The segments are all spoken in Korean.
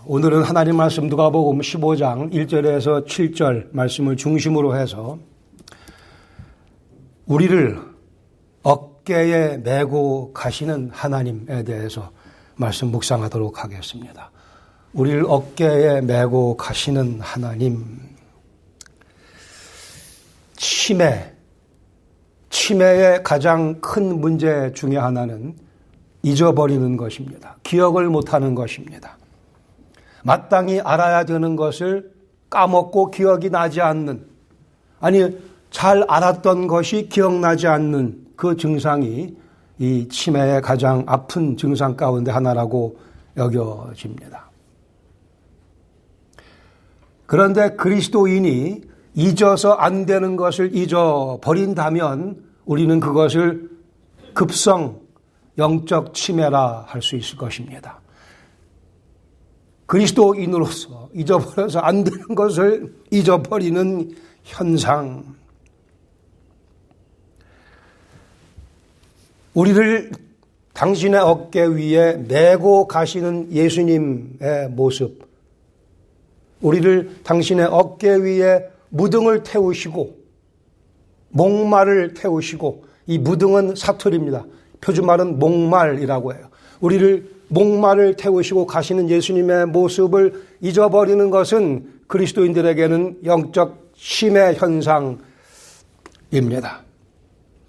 오늘은 하나님 말씀 누가복음 15장 1절에서 7절 말씀을 중심으로 해서 우리를 어깨에 메고 가시는 하나님에 대해서 말씀 묵상하도록 하겠습니다. 우리를 어깨에 메고 가시는 하나님. 치매의 가장 큰 문제 중에 하나는 잊어버리는 것입니다. 기억을 못하는 것입니다. 마땅히 알아야 되는 것을 까먹고 기억이 나지 않는, 아니 잘 알았던 것이 기억나지 않는 그 증상이 이 치매의 가장 아픈 증상 가운데 하나라고 여겨집니다. 그런데 그리스도인이 잊어서 안 되는 것을 잊어버린다면 우리는 그것을 급성 영적 치매라 할 수 있을 것입니다. 그리스도인으로서 잊어버려서 안 되는 것을 잊어버리는 현상. 우리를 당신의 어깨 위에 메고 가시는 예수님의 모습. 우리를 당신의 어깨 위에 무등을 태우시고 목말을 태우시고, 이 무등은 사투리입니다. 표준말은 목말이라고 해요. 우리를 목말을 태우시고 가시는 예수님의 모습을 잊어버리는 것은 그리스도인들에게는 영적 치매 현상입니다.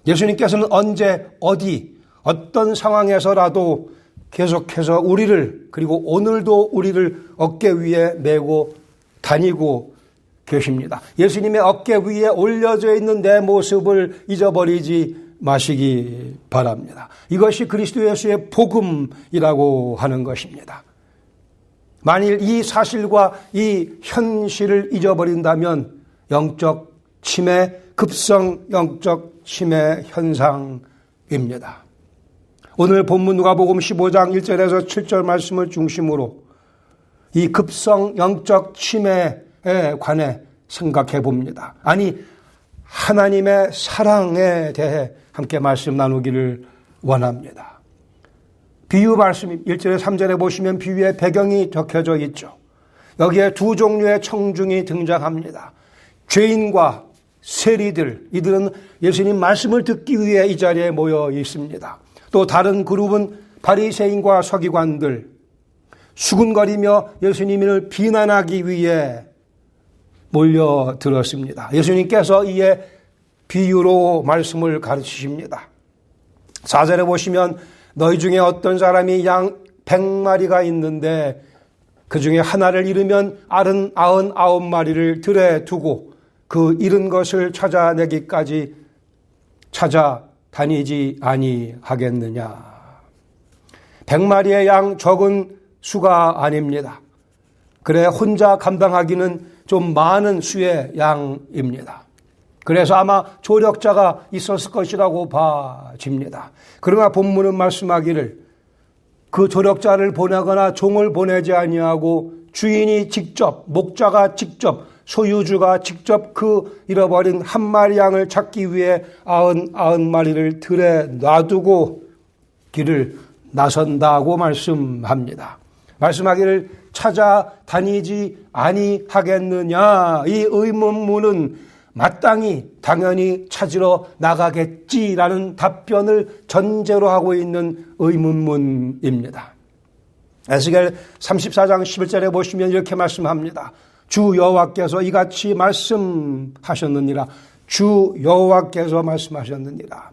예수님께서는 언제 어디 어떤 상황에서라도 계속해서 우리를, 그리고 오늘도 우리를 어깨 위에 메고 다니고 계십니다. 예수님의 어깨 위에 올려져 있는 내 모습을 잊어버리지 마시기 바랍니다. 이것이 그리스도 예수의 복음이라고 하는 것입니다. 만일 이 사실과 이 현실을 잊어버린다면 영적 치매, 급성 영적 치매 현상입니다. 오늘 본문 누가복음 15장 1절에서 7절 말씀을 중심으로 이 급성 영적 치매에 관해 생각해 봅니다. 아니, 하나님의 사랑에 대해 함께 말씀 나누기를 원합니다. 비유 말씀 1절에 3절에 보시면 비유의 배경이 적혀져 있죠. 여기에 두 종류의 청중이 등장합니다. 죄인과 세리들, 이들은 예수님 말씀을 듣기 위해 이 자리에 모여 있습니다. 또 다른 그룹은 바리새인과 서기관들, 수군거리며 예수님을 비난하기 위해 몰려들었습니다. 예수님께서 이에 비유로 말씀을 가르치십니다. 4절에 보시면 너희 중에 어떤 사람이 양 100마리가 있는데 그 중에 하나를 잃으면 알은 99마리를 들에 두고 그 잃은 것을 찾아내기까지 찾아다니지 아니하겠느냐. 100마리의 양 적은 수가 아닙니다. 그래 혼자 감당하기는 좀 많은 수의 양입니다. 그래서 아마 조력자가 있었을 것이라고 봐집니다. 그러나 본문은 말씀하기를 그 조력자를 보내거나 종을 보내지 아니하고 주인이 직접, 목자가 직접, 소유주가 직접 그 잃어버린 한 마리 양을 찾기 위해 99마리를 들에 놔두고 길을 나선다고 말씀합니다. 말씀하기를 찾아다니지 아니하겠느냐. 이 의문문은 마땅히 당연히 찾으러 나가겠지라는 답변을 전제로 하고 있는 의문문입니다. 에스겔 34장 11절에 보시면 이렇게 말씀합니다. 주 여호와께서 이같이 말씀하셨느니라. 주 여호와께서 말씀하셨느니라.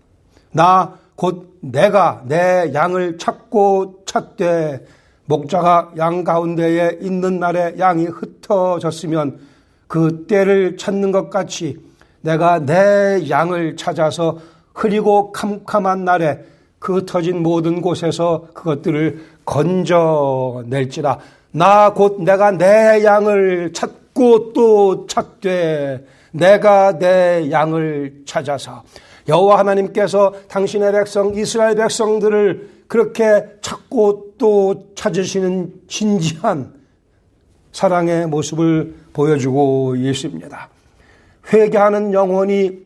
나 곧 내가 내 양을 찾고 찾되 목자가 양 가운데에 있는 날에 양이 흩어졌으면 그 때를 찾는 것 같이 내가 내 양을 찾아서 흐리고 캄캄한 날에 그 흩어진 모든 곳에서 그것들을 건져낼지라. 나 곧 내가 내 양을 찾고 또 찾되 내가 내 양을 찾아서. 여호와 하나님께서 당신의 백성 이스라엘 백성들을 그렇게 찾고 또 찾으시는 진지한 사랑의 모습을 보여주고 있습니다. 회개하는 영혼이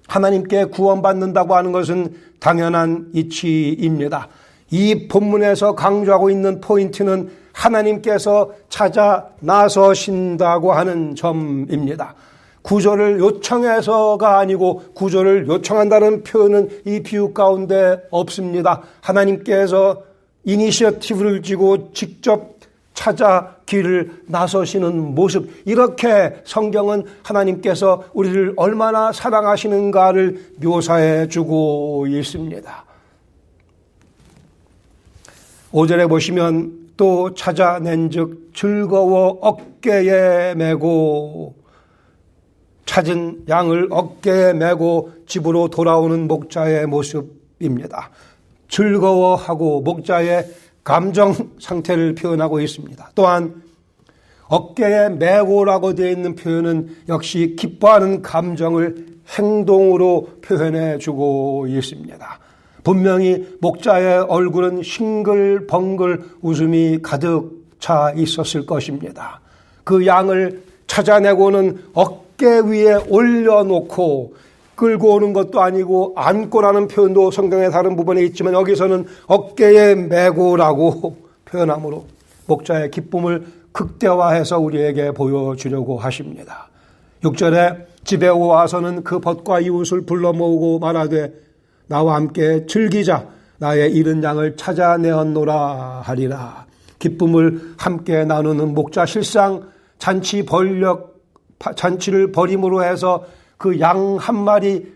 하나님께 구원받는다고 하는 것은 당연한 이치입니다. 이 본문에서 강조하고 있는 포인트는 하나님께서 찾아 나서신다고 하는 점입니다. 구조를 요청해서가 아니고 구조를 요청한다는 표현은 이 비유 가운데 없습니다. 하나님께서 이니셔티브를 쥐고 직접 찾아 길을 나서시는 모습, 이렇게 성경은 하나님께서 우리를 얼마나 사랑하시는가를 묘사해 주고 있습니다. 5절에 보시면 또 찾아낸즉 즐거워 어깨에 메고, 찾은 양을 어깨에 메고 집으로 돌아오는 목자의 모습입니다. 즐거워하고 목자의 감정 상태를 표현하고 있습니다. 또한 어깨에 메고라고 되어 있는 표현은 역시 기뻐하는 감정을 행동으로 표현해 주고 있습니다. 분명히 목자의 얼굴은 싱글벙글 웃음이 가득 차 있었을 것입니다. 그 양을 찾아내고는 어깨 위에 올려놓고 끌고 오는 것도 아니고 안고라는 표현도 성경의 다른 부분에 있지만 여기서는 어깨에 메고라고 표현함으로 목자의 기쁨을 극대화해서 우리에게 보여주려고 하십니다. 6절에 집에 와서는 그 벗과 이웃을 불러 모으고 말하되 나와 함께 즐기자, 나의 잃은 양을 찾아내었노라 하리라. 기쁨을 함께 나누는 목자, 실상 잔치를 벌임으로 해서 그 양 한 마리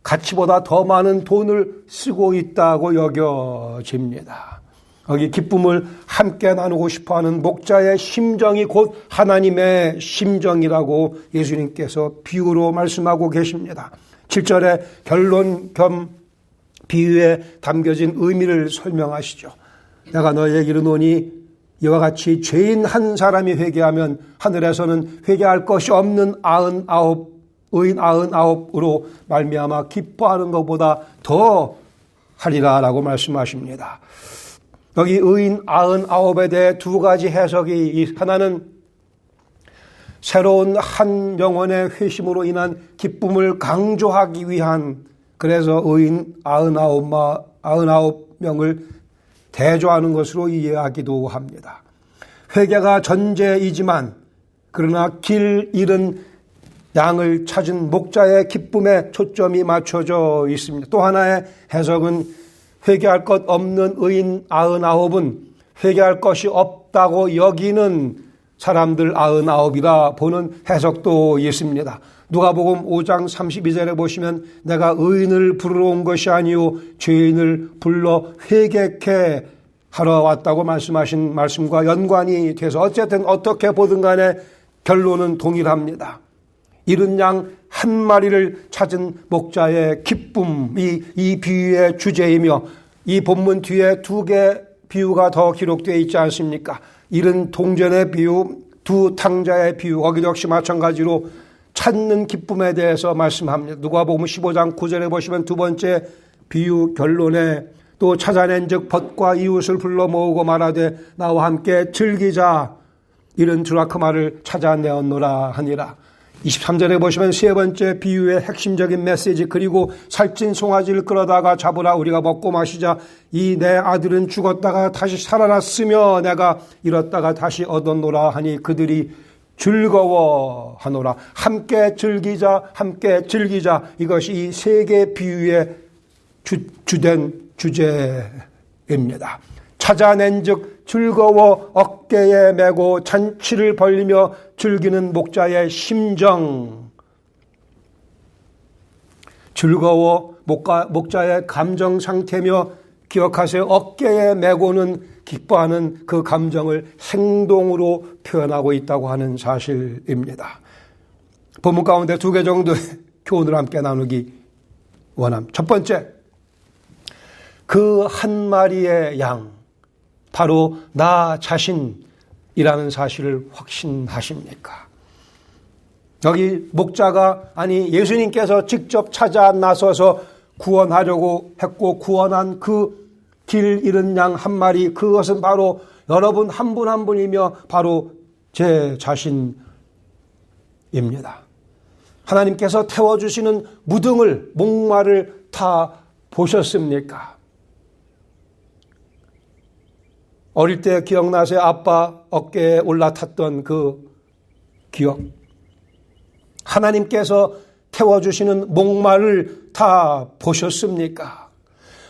가치보다 더 많은 돈을 쓰고 있다고 여겨집니다. 여기 기쁨을 함께 나누고 싶어하는 목자의 심정이 곧 하나님의 심정이라고 예수님께서 비유로 말씀하고 계십니다. 7절에 결론 겸 비유에 담겨진 의미를 설명하시죠. 내가 너희에게 이르노니 이와 같이 죄인 한 사람이 회개하면 하늘에서는 회개할 것이 없는 의인 99으로 말미암아 기뻐하는 것보다 더 하리라라고 말씀하십니다. 여기 의인 99에 대해 두 가지 해석이, 하나는 새로운 한 영혼의 회심으로 인한 기쁨을 강조하기 위한, 그래서 의인 99명을 대조하는 것으로 이해하기도 합니다. 회개가 전제이지만 그러나 길 잃은 양을 찾은 목자의 기쁨에 초점이 맞춰져 있습니다. 또 하나의 해석은 회개할 것 없는 의인 99은 회개할 것이 없다고 여기는 사람들 99이라 보는 해석도 있습니다. 누가복음 5장 32절에 보시면 내가 의인을 부르러 온 것이 아니요 죄인을 불러 회개케 하러 왔다고 말씀하신 말씀과 연관이 돼서 어쨌든 어떻게 보든 간에 결론은 동일합니다. 잃은 양 한 마리를 찾은 목자의 기쁨이 이 비유의 주제이며 이 본문 뒤에 두 개 비유가 더 기록되어 있지 않습니까? 잃은 동전의 비유, 두 탕자의 비유, 거기도 역시 마찬가지로 찾는 기쁨에 대해서 말씀합니다. 누가복음 15장 9절에 보시면 두 번째 비유 결론에 또 찾아낸 즉 벗과 이웃을 불러 모으고 말하되 나와 함께 즐기자, 이런 드라크마를 찾아내었노라 하니라. 23절에 보시면 세 번째 비유의 핵심적인 메시지, 그리고 살찐 송아지를 끌어다가 잡으라, 우리가 먹고 마시자. 이 내 아들은 죽었다가 다시 살아났으며 내가 잃었다가 다시 얻었노라 하니 그들이 즐거워하노라. 함께 즐기자, 함께 즐기자. 이것이 이 세 개 비유의 주된 주제입니다. 찾아낸 즉 즐거워 어깨에 메고 잔치를 벌리며 즐기는 목자의 심정, 즐거워 목자의 감정 상태며, 기억하세요. 어깨에 메고는 기뻐하는 그 감정을 행동으로 표현하고 있다고 하는 사실입니다. 본문 가운데 두 개 정도의 교훈을 함께 나누기 원합니다. 첫 번째, 그 한 마리의 양, 바로 나 자신이라는 사실을 확신하십니까? 여기 목자가, 아니 예수님께서 직접 찾아 나서서 구원하려고 했고 구원한 그 길 잃은 양 한 마리, 그것은 바로 여러분 한 분 한 분이며 바로 제 자신입니다. 하나님께서 태워주시는 무등을, 목마를 타 보셨습니까? 어릴 때 기억나세요? 아빠 어깨에 올라탔던 그 기억. 하나님께서 태워주시는 목마를 다 보셨습니까?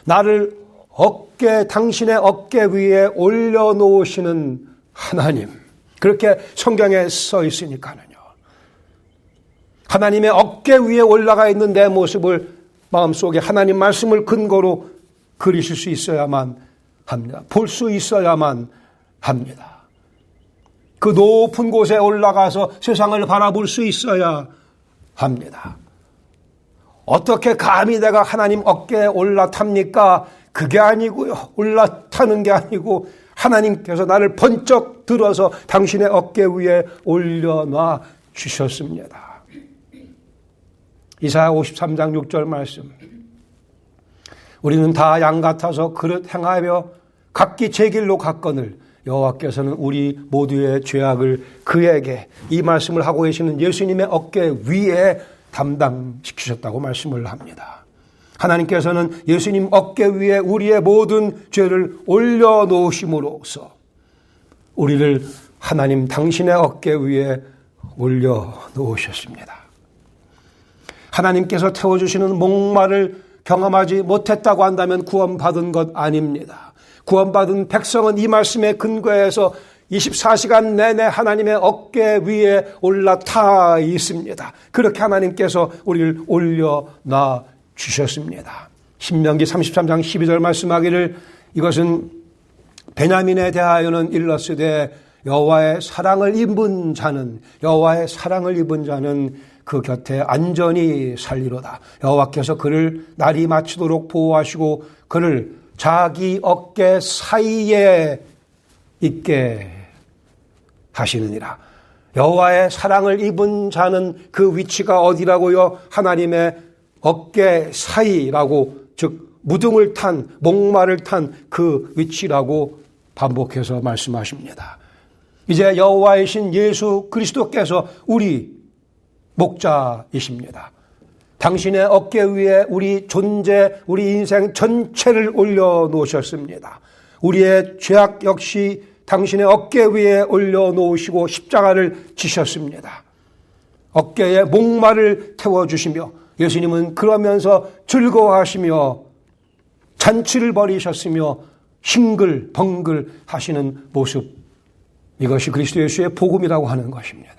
나를 당신의 어깨 위에 올려놓으시는 하나님. 그렇게 성경에 써 있으니까는요. 하나님의 어깨 위에 올라가 있는 내 모습을 마음속에 하나님 말씀을 근거로 그리실 수 있어야만 합니다. 볼 수 있어야만 합니다. 그 높은 곳에 올라가서 세상을 바라볼 수 있어야 합니다. 어떻게 감히 내가 하나님 어깨에 올라탑니까? 그게 아니고요. 올라타는 게 아니고 하나님께서 나를 번쩍 들어서 당신의 어깨 위에 올려놔 주셨습니다. 이사야 53장 6절 말씀. 우리는 다 양 같아서 그릇 행하여 각기 제 길로 갔거늘 여호와께서는 우리 모두의 죄악을 그에게, 이 말씀을 하고 계시는 예수님의 어깨 위에 담당시키셨다고 말씀을 합니다. 하나님께서는 예수님 어깨 위에 우리의 모든 죄를 올려놓으심으로써 우리를 하나님 당신의 어깨 위에 올려놓으셨습니다. 하나님께서 태워주시는 목마를 경험하지 못했다고 한다면 구원받은 것 아닙니다. 구원받은 백성은 이 말씀의 근거에서 24시간 내내 하나님의 어깨 위에 올라타 있습니다. 그렇게 하나님께서 우리를 올려놔 주셨습니다. 신명기 33장 12절 말씀하기를 이것은 베냐민에 대하여는 일렀으되 여호와의 사랑을 입은 자는 그 곁에 안전히 살리로다. 여호와께서 그를 날이 마치도록 보호하시고 그를 자기 어깨 사이에 있게 하시느니라. 여호와의 사랑을 입은 자는 그 위치가 어디라고요? 하나님의 어깨 사이라고, 즉 무등을 탄, 목마를 탄 그 위치라고 반복해서 말씀하십니다. 이제 여호와이신 예수 그리스도께서 우리 목자이십니다. 당신의 어깨 위에 우리 존재, 우리 인생 전체를 올려놓으셨습니다. 우리의 죄악 역시 당신의 어깨 위에 올려놓으시고 십자가를 지셨습니다. 어깨에 목마를 태워주시며 예수님은 그러면서 즐거워하시며 잔치를 벌이셨으며 싱글벙글 하시는 모습, 이것이 그리스도 예수의 복음이라고 하는 것입니다.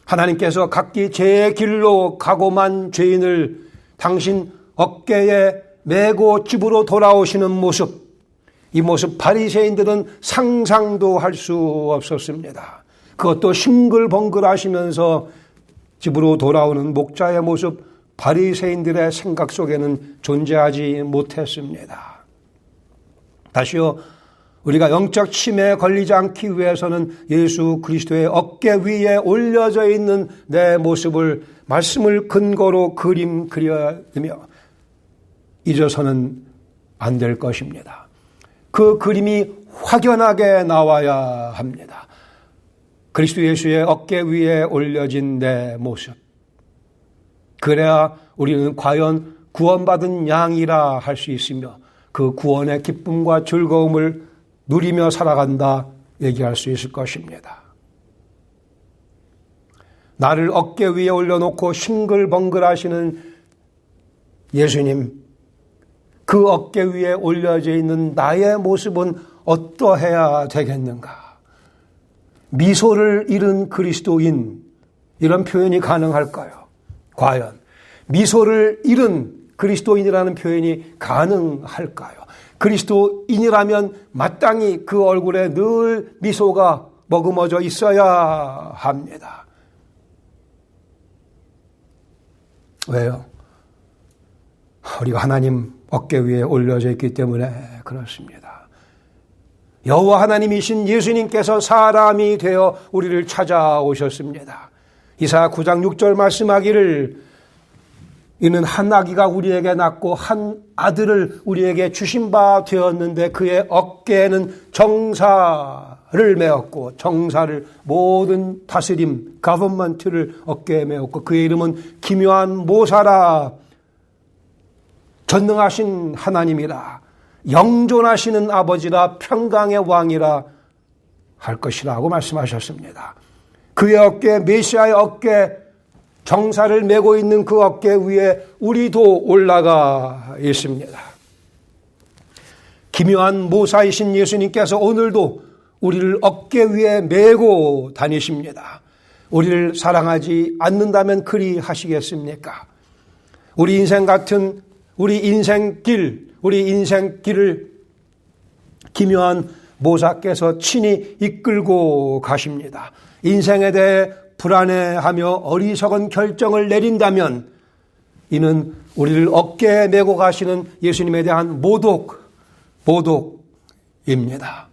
하나님께서 각기 제 길로 가고만 죄인을 당신 어깨에 메고 집으로 돌아오시는 모습, 이 모습 바리새인들은 상상도 할 수 없었습니다. 그것도 싱글벙글 하시면서 집으로 돌아오는 목자의 모습, 바리새인들의 생각 속에는 존재하지 못했습니다. 다시요, 우리가 영적 침해에 걸리지 않기 위해서는 예수 그리스도의 어깨 위에 올려져 있는 내 모습을 말씀을 근거로 그려내며 잊어서는 안 될 것입니다. 그 그림이 확연하게 나와야 합니다. 그리스도 예수의 어깨 위에 올려진 내 모습. 그래야 우리는 과연 구원받은 양이라 할 수 있으며 그 구원의 기쁨과 즐거움을 누리며 살아간다 얘기할 수 있을 것입니다. 나를 어깨 위에 올려놓고 싱글벙글 하시는 예수님, 그 어깨 위에 올려져 있는 나의 모습은 어떠해야 되겠는가? 미소를 잃은 그리스도인, 이런 표현이 가능할까요? 과연 미소를 잃은 그리스도인이라는 표현이 가능할까요? 그리스도인이라면 마땅히 그 얼굴에 늘 미소가 머금어져 있어야 합니다. 왜요? 우리가 하나님 어깨 위에 올려져 있기 때문에 그렇습니다. 여호와 하나님이신 예수님께서 사람이 되어 우리를 찾아오셨습니다. 이사야 9장 6절 말씀하기를 이는 한 아기가 우리에게 낳고 한 아들을 우리에게 주신 바 되었는데 그의 어깨에는 정사를 메었고, 정사를, 모든 다스림, 가버먼트를 어깨에 메었고, 그의 이름은 기묘한 모사라, 전능하신 하나님이라, 영존하시는 아버지라 평강의 왕이라 할 것이라고 말씀하셨습니다. 그의 어깨, 메시아의 어깨, 정사를 메고 있는 그 어깨 위에 우리도 올라가 있습니다. 기묘한 모사이신 예수님께서 오늘도 우리를 어깨 위에 메고 다니십니다. 우리를 사랑하지 않는다면 그리 하시겠습니까? 우리 인생 같은 우리 인생길을 기묘한 모사께서 친히 이끌고 가십니다. 인생에 대해 불안해하며 어리석은 결정을 내린다면 이는 우리를 어깨에 메고 가시는 예수님에 대한 모독입니다.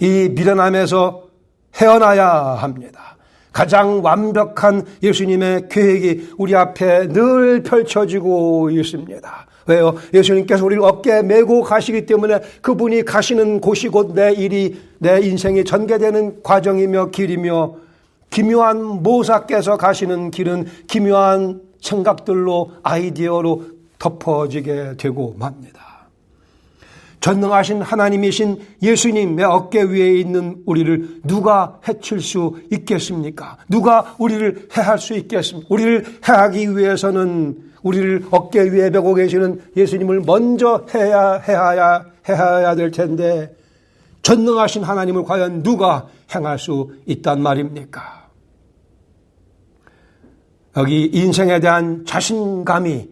이 미련함에서 헤어나야 합니다. 가장 완벽한 예수님의 계획이 우리 앞에 늘 펼쳐지고 있습니다. 왜요? 예수님께서 우리를 어깨에 메고 가시기 때문에 그분이 가시는 곳이 곧 내 일이, 내 인생이 전개되는 과정이며 길이며, 기묘한 모사께서 가시는 길은 기묘한 생각들로, 아이디어로 덮어지게 되고 맙니다. 전능하신 하나님이신 예수님의 어깨 위에 있는 우리를 누가 해칠 수 있겠습니까? 누가 우리를 해할 수 있겠습니까? 우리를 해하기 위해서는 우리를 어깨 위에 메고 계시는 예수님을 먼저 해야 될 텐데, 전능하신 하나님을 과연 누가 행할 수 있단 말입니까? 여기 인생에 대한 자신감이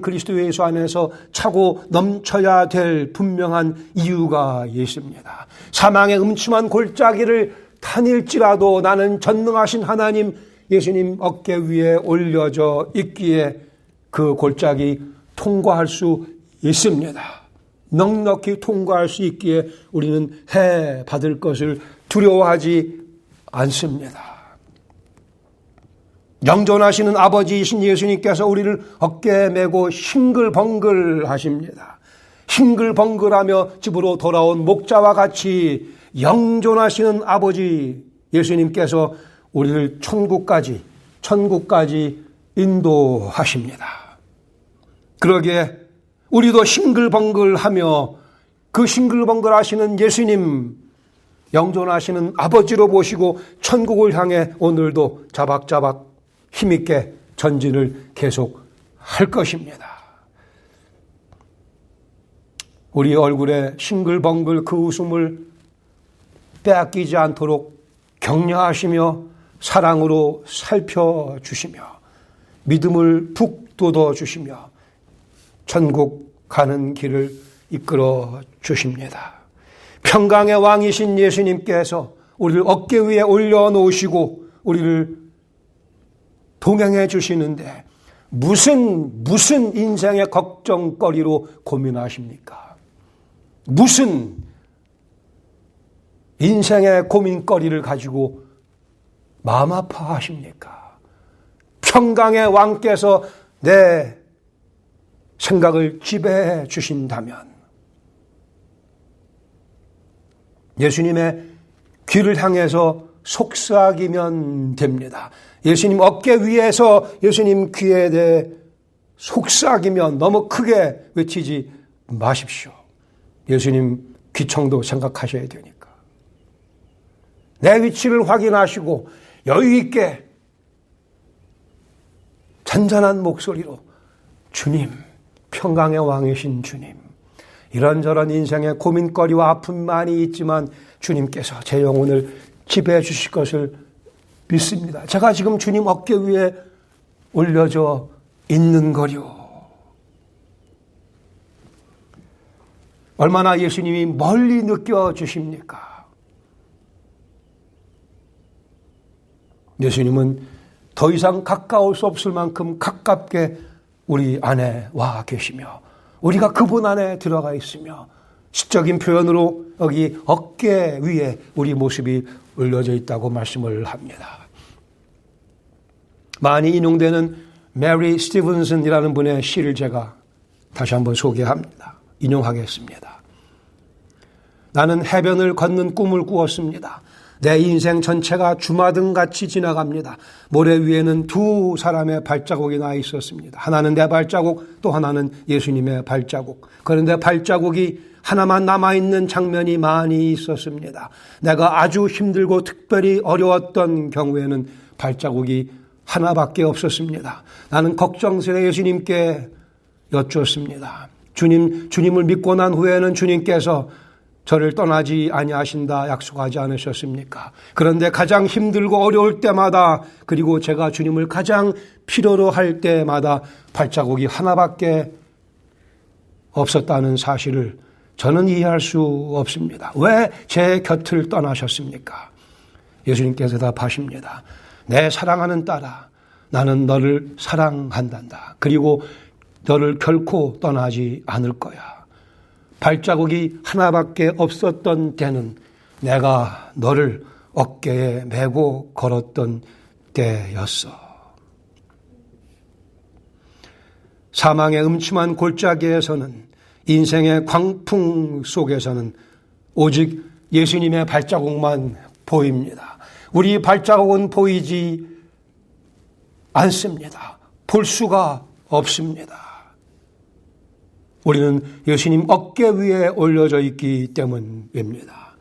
그리스도 예수 안에서 차고 넘쳐야 될 분명한 이유가 있습니다. 사망의 음침한 골짜기를 다닐지라도 나는 전능하신 하나님 예수님 어깨 위에 올려져 있기에 그 골짜기 통과할 수 있습니다. 넉넉히 통과할 수 있기에 우리는 해 받을 것을 두려워하지 않습니다. 영존하시는 아버지이신 예수님께서 우리를 어깨에 메고 싱글벙글 하십니다. 싱글벙글하며 집으로 돌아온 목자와 같이 영존하시는 아버지 예수님께서 우리를 천국까지 인도하십니다. 그러기에 우리도 싱글벙글하며 그 싱글벙글 하시는 예수님, 영존하시는 아버지로 모시고 천국을 향해 오늘도 자박자박 힘있게 전진을 계속할 것입니다. 우리 얼굴에 싱글벙글 그 웃음을 빼앗기지 않도록 격려하시며 사랑으로 살펴주시며 믿음을 북돋워 주시며 천국 가는 길을 이끌어 주십니다. 평강의 왕이신 예수님께서 우리를 어깨 위에 올려놓으시고 우리를 동행해 주시는데 무슨 인생의 걱정거리로 고민하십니까? 무슨 인생의 고민거리를 가지고 마음 아파하십니까? 평강의 왕께서 내 생각을 지배해 주신다면 예수님의 귀를 향해서 속삭이면 됩니다. 예수님 어깨 위에서 예수님 귀에 대해 속삭이면 너무 크게 외치지 마십시오. 예수님 귀청도 생각하셔야 되니까. 내 위치를 확인하시고 여유 있게 잔잔한 목소리로 주님, 평강의 왕이신 주님, 이런저런 인생의 고민거리와 아픔만이 있지만 주님께서 제 영혼을 지배해 주실 것을 믿습니다. 제가 지금 주님 어깨 위에 올려져 있는 거요. 얼마나 예수님이 멀리 느껴지십니까? 예수님은 더 이상 가까울 수 없을 만큼 가깝게 우리 안에 와 계시며 우리가 그분 안에 들어가 있으며 시적인 표현으로 여기 어깨 위에 우리 모습이 올려져 있다고 말씀을 합니다. 많이 인용되는 메리 스티븐슨이라는 분의 시를 제가 다시 한번 소개합니다. 인용하겠습니다. 나는 해변을 걷는 꿈을 꾸었습니다. 내 인생 전체가 주마등같이 지나갑니다. 모래 위에는 두 사람의 발자국이 나 있었습니다. 하나는 내 발자국, 또 하나는 예수님의 발자국. 그런데 발자국이 하나만 남아있는 장면이 많이 있었습니다. 내가 아주 힘들고 특별히 어려웠던 경우에는 발자국이 하나밖에 없었습니다. 나는 걱정스레 예수님께 여쭈었습니다. 주님을 믿고 난 후에는 주님께서 저를 떠나지 아니하신다 약속하지 않으셨습니까? 그런데 가장 힘들고 어려울 때마다, 그리고 제가 주님을 가장 필요로 할 때마다 발자국이 하나밖에 없었다는 사실을 저는 이해할 수 없습니다. 왜 제 곁을 떠나셨습니까? 예수님께서 대답하십니다. 내 사랑하는 딸아, 나는 너를 사랑한단다. 그리고 너를 결코 떠나지 않을 거야. 발자국이 하나밖에 없었던 때는 내가 너를 어깨에 메고 걸었던 때였어. 사망의 음침한 골짜기에서는, 인생의 광풍 속에서는 오직 예수님의 발자국만 보입니다. 우리 발자국은 보이지 않습니다. 볼 수가 없습니다. 우리는 예수님 어깨 위에 올려져 있기 때문입니다.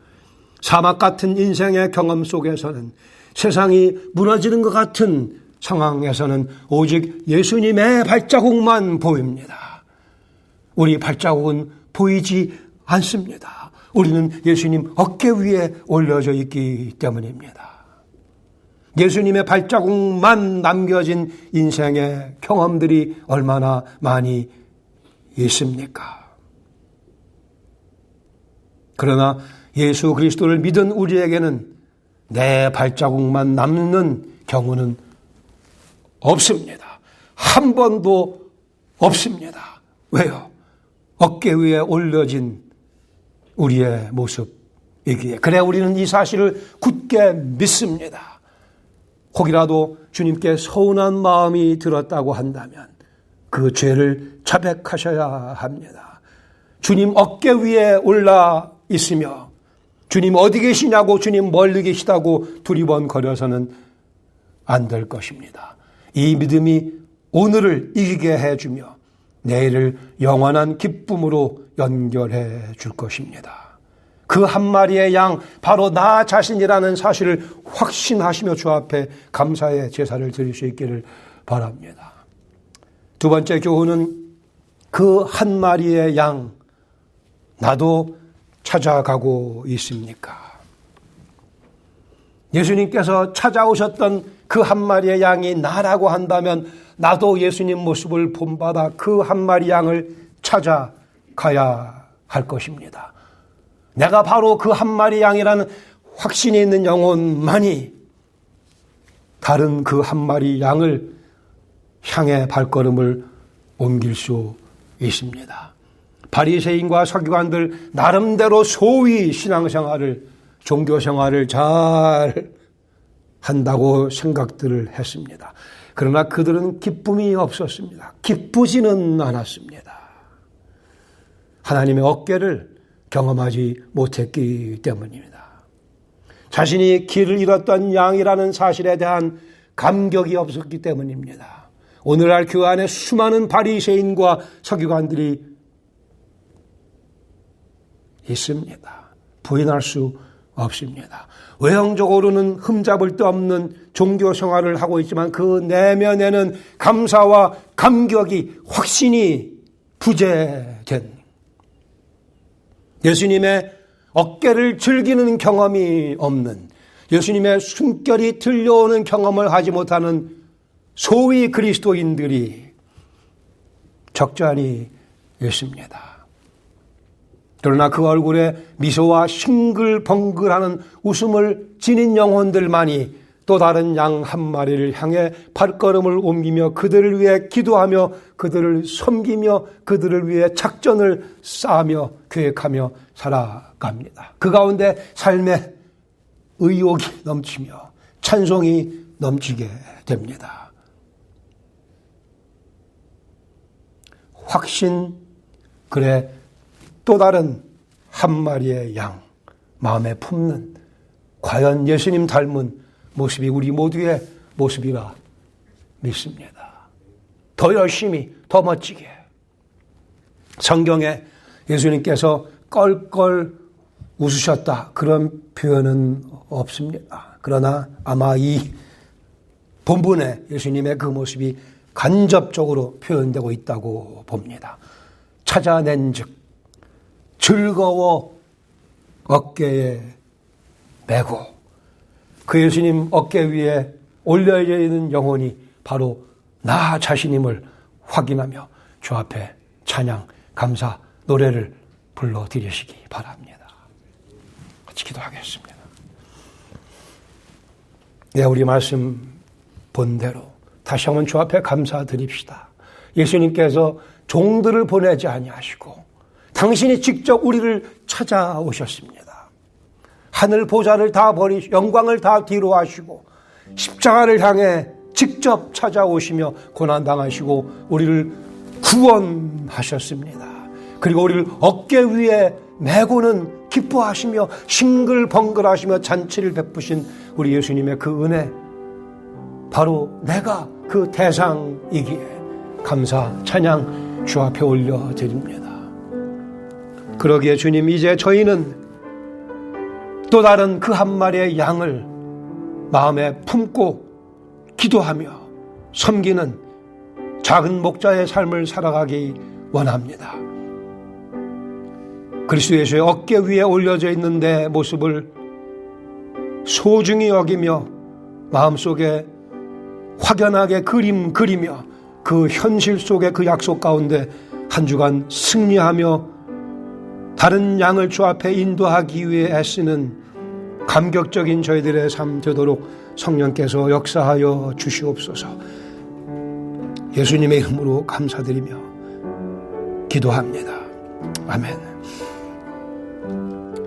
사막 같은 인생의 경험 속에서는, 세상이 무너지는 것 같은 상황에서는 오직 예수님의 발자국만 보입니다. 우리 발자국은 보이지 않습니다. 우리는 예수님 어깨 위에 올려져 있기 때문입니다. 예수님의 발자국만 남겨진 인생의 경험들이 얼마나 많이 있습니까? 그러나 예수 그리스도를 믿은 우리에게는 내 발자국만 남는 경우는 없습니다. 한 번도 없습니다. 왜요? 어깨 위에 올려진 우리의 모습이기에. 그래 우리는 이 사실을 굳게 믿습니다. 혹이라도 주님께 서운한 마음이 들었다고 한다면 그 죄를 자백하셔야 합니다. 주님 어깨 위에 올라 있으며 주님 어디 계시냐고, 주님 멀리 계시다고 두리번거려서는 안 될 것입니다. 이 믿음이 오늘을 이기게 해주며 내일을 영원한 기쁨으로 연결해 줄 것입니다. 그 한 마리의 양, 바로 나 자신이라는 사실을 확신하시며 주 앞에 감사의 제사를 드릴 수 있기를 바랍니다. 두 번째 교훈은 그 한 마리의 양, 나도 찾아가고 있습니까? 예수님께서 찾아오셨던 그 한 마리의 양이 나라고 한다면 나도 예수님 모습을 본받아 그 한 마리 양을 찾아가야 할 것입니다. 내가 바로 그 한 마리 양이라는 확신이 있는 영혼만이 다른 그 한 마리 양을 향해 발걸음을 옮길 수 있습니다. 바리새인과 서기관들 나름대로 소위 신앙생활을, 종교생활을 잘 한다고 생각들을 했습니다. 그러나 그들은 기쁨이 없었습니다. 기쁘지는 않았습니다. 하나님의 어깨를 경험하지 못했기 때문입니다. 자신이 길을 잃었던 양이라는 사실에 대한 감격이 없었기 때문입니다. 오늘날 교회 안에 수많은 바리새인과 서기관들이 있습니다. 부인할 수 없습니다. 외형적으로는 흠잡을 데 없는 종교 생활을 하고 있지만 그 내면에는 감사와 감격이, 확신이 부재된, 예수님의 어깨를 즐기는 경험이 없는, 예수님의 숨결이 들려오는 경험을 하지 못하는 소위 그리스도인들이 적잖이 있습니다. 그러나 그 얼굴에 미소와 싱글벙글하는 웃음을 지닌 영혼들만이 또 다른 양 한 마리를 향해 발걸음을 옮기며 그들을 위해 기도하며 그들을 섬기며 그들을 위해 작전을 쌓으며 계획하며 살아갑니다. 그 가운데 삶의 의욕이 넘치며 찬송이 넘치게 됩니다. 확신, 그래 또 다른 한 마리의 양 마음에 품는 과연 예수님 닮은 모습이 우리 모두의 모습이라 믿습니다. 더 열심히, 더 멋지게. 성경에 예수님께서 껄껄 웃으셨다, 그런 표현은 없습니다. 그러나 아마 이 본문에 예수님의 그 모습이 간접적으로 표현되고 있다고 봅니다. 찾아낸 즉 즐거워 어깨에 메고, 그 예수님 어깨 위에 올려져 있는 영혼이 바로 나 자신임을 확인하며 주 앞에 찬양, 감사, 노래를 불러드리시기 바랍니다. 같이 기도하겠습니다. 네, 우리 말씀 본대로 다시 한번 주 앞에 감사드립시다. 예수님께서 종들을 보내지 아니하시고 당신이 직접 우리를 찾아오셨습니다. 하늘 보좌를 다 버리시고 영광을 다 뒤로 하시고 십자가를 향해 직접 찾아오시며 고난당하시고 우리를 구원하셨습니다. 그리고 우리를 어깨 위에 메고는 기뻐하시며 싱글벙글하시며 잔치를 베푸신 우리 예수님의 그 은혜, 바로 내가 그 대상이기에 감사, 찬양 주 앞에 올려드립니다. 그러기에 주님, 이제 저희는 또 다른 그 한 마리의 양을 마음에 품고 기도하며 섬기는 작은 목자의 삶을 살아가기 원합니다. 그리스도 예수의 어깨 위에 올려져 있는 내 모습을 소중히 여기며 마음속에 확연하게 그리며 그 현실 속의 그 약속 가운데 한 주간 승리하며 다른 양을 주 앞에 인도하기 위해 애쓰는 감격적인 저희들의 삶 되도록 성령께서 역사하여 주시옵소서. 예수님의 이름으로 감사드리며 기도합니다. 아멘.